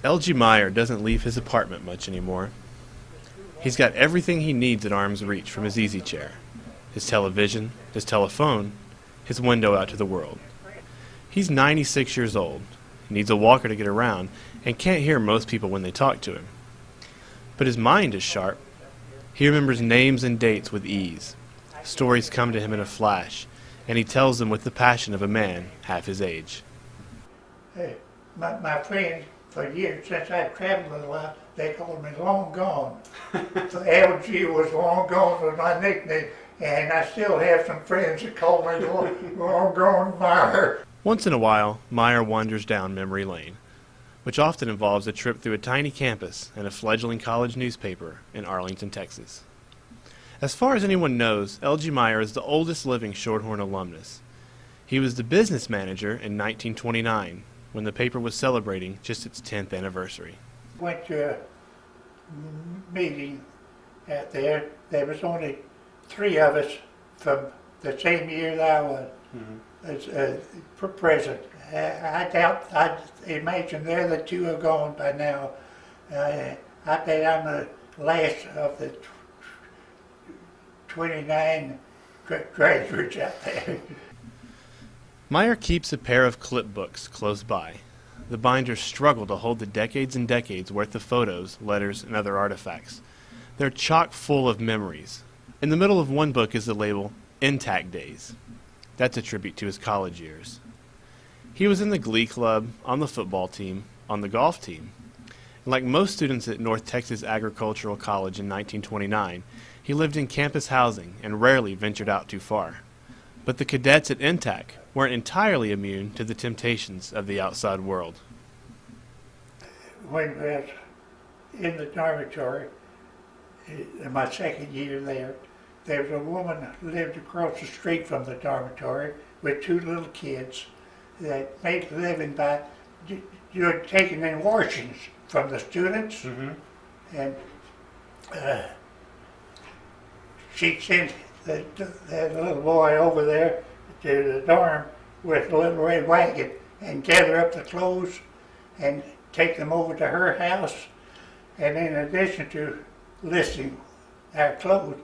L.G. Meier doesn't leave his apartment much anymore. He's got everything he needs at arm's reach from his easy chair. His television, his telephone, his window out to the world. He's 96 years old, needs a walker to get around, and can't hear most people when they talk to him. But his mind is sharp. He remembers names and dates with ease. Stories come to him in a flash, and he tells them with the passion of a man half his age. Hey, my friends, for years, since I've traveled a lot, they called me Long Gone. So LG was Long Gone was my nickname, and I still have some friends that call me Long Gone Meier. Once in a while, Meier wanders down memory lane, which often involves a trip through a tiny campus and a fledgling college newspaper in Arlington, Texas. As far as anyone knows, L.G. Meier is the oldest living Shorthorn alumnus. He was the business manager in 1929, when the paper was celebrating just its 10th anniversary. Went to a meeting out there. There was only 3 of us from the same year that I was as president. I doubt, I imagine the other 2 are gone by now. I bet I'm the last of the 29 graduates out there. Meier keeps a pair of clip books close by. The binders struggle to hold the decades and decades worth of photos, letters, and other artifacts. They're chock full of memories. In the middle of one book is the label, Intact Days. That's a tribute to his college years. He was in the glee club, on the football team, on the golf team. And like most students at North Texas Agricultural College in 1929, he lived in campus housing and rarely ventured out too far. But the cadets at Intact weren't entirely immune to the temptations of the outside world. When I was in the dormitory, in my second year there was a woman who lived across the street from the dormitory with 2 little kids that made a living by taking in washings from the students. And she sent that little boy over there to the dorm with a little red wagon and gather up the clothes and take them over to her house. And in addition to listing our clothes,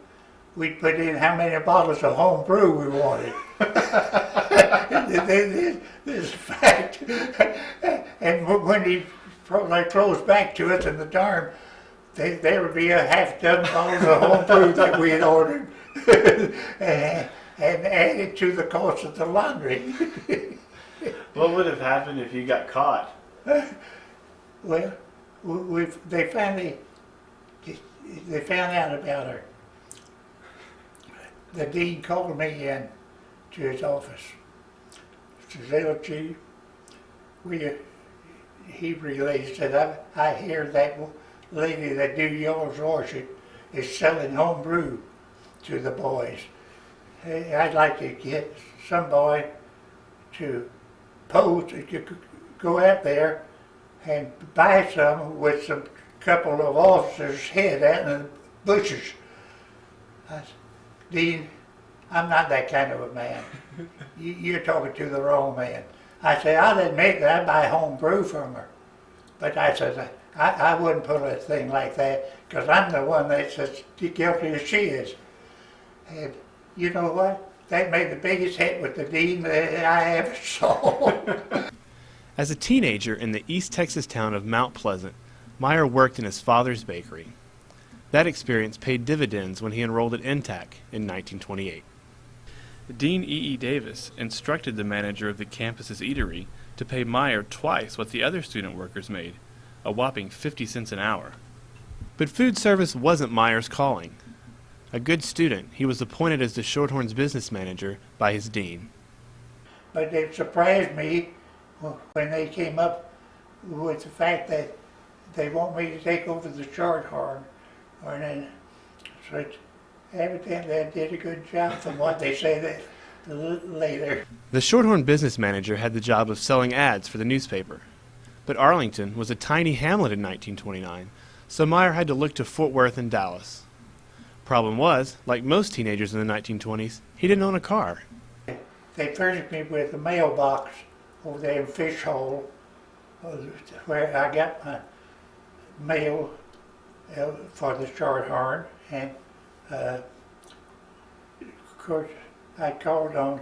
we'd put in how many bottles of home brew we wanted. This is a fact. And when he brought our clothes back to us in the dorm, there would be a half dozen bottles of home brew that we had ordered and added to the cost of the laundry. What would have happened if you got caught? Well, they found out about her. The dean called me in to his office. He said, "LG, he realized that I hear that lady that do yours washing is selling home brew to the boys. Hey, I'd like to get some boy to pose, to go out there and buy some with some couple of officers' head out in the bushes." I said, "Dean, I'm not that kind of a man. You're talking to the wrong man." I said, "I'll admit that I buy home brew from her. But I said, I wouldn't pull a thing like that because I'm the one that's as guilty as she is." And you know what? That made the biggest hit with the dean that I ever saw. As a teenager in the East Texas town of Mount Pleasant, Meier worked in his father's bakery. That experience paid dividends when he enrolled at Intact in 1928. Dean E.E. Davis instructed the manager of the campus's eatery to pay Meier twice what the other student workers made, a whopping 50 cents an hour. But food service wasn't Meier's calling. A good student, he was appointed as the Shorthorn's business manager by his dean. But it surprised me when they came up with the fact that they want me to take over the Shorthorn. And so evidently I did a good job from what they say that later. The Shorthorn business manager had the job of selling ads for the newspaper. But Arlington was a tiny hamlet in 1929, so Meier had to look to Fort Worth and Dallas. Problem was, like most teenagers in the 1920s, he didn't own a car. They furnished me with a mailbox over there in Fish Hole, where I got my mail for the Shorthorn, and of course I called on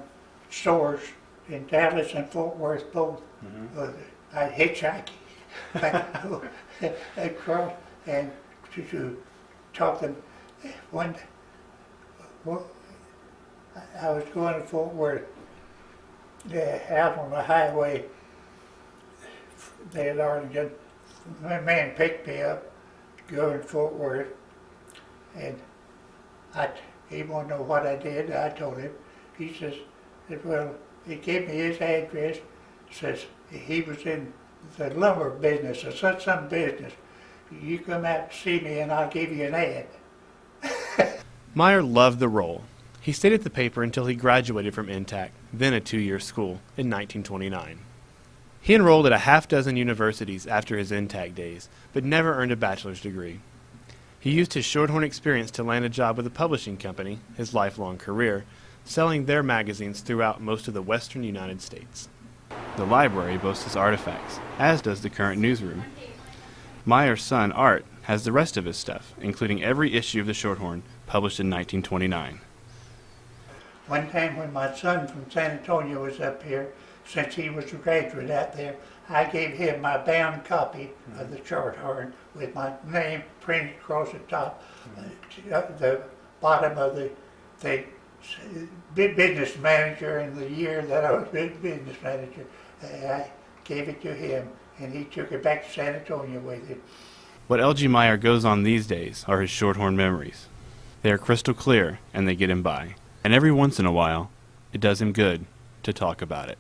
stores in Dallas and Fort Worth both. I hitchhiked across and to talk them. When I was going to Fort Worth, out on the highway there at Arlington, my man picked me up going to Fort Worth, and he wanted to know what I did. I told him. He says, well, he gave me his address, says he was in the lumber business or some business. You come out to see me and I'll give you an ad. Meier loved the role. He stayed at the paper until he graduated from INTAC, then a 2-year school, in 1929. He enrolled at a half-dozen universities after his INTAC days, but never earned a bachelor's degree. He used his Shorthorn experience to land a job with a publishing company, his lifelong career, selling their magazines throughout most of the western United States. The library boasts his artifacts, as does the current newsroom. Meier's son, Art, has the rest of his stuff, including every issue of the Shorthorn, published in 1929. One time when my son from San Antonio was up here, since he was a graduate out there, I gave him my bound copy of the Shorthorn with my name printed across the top, the bottom of the business manager and the year that I was business manager. I gave it to him, and he took it back to San Antonio with him. What L.G. Meier goes on these days are his Shorthorn memories. They are crystal clear, and they get him by. And every once in a while, it does him good to talk about it.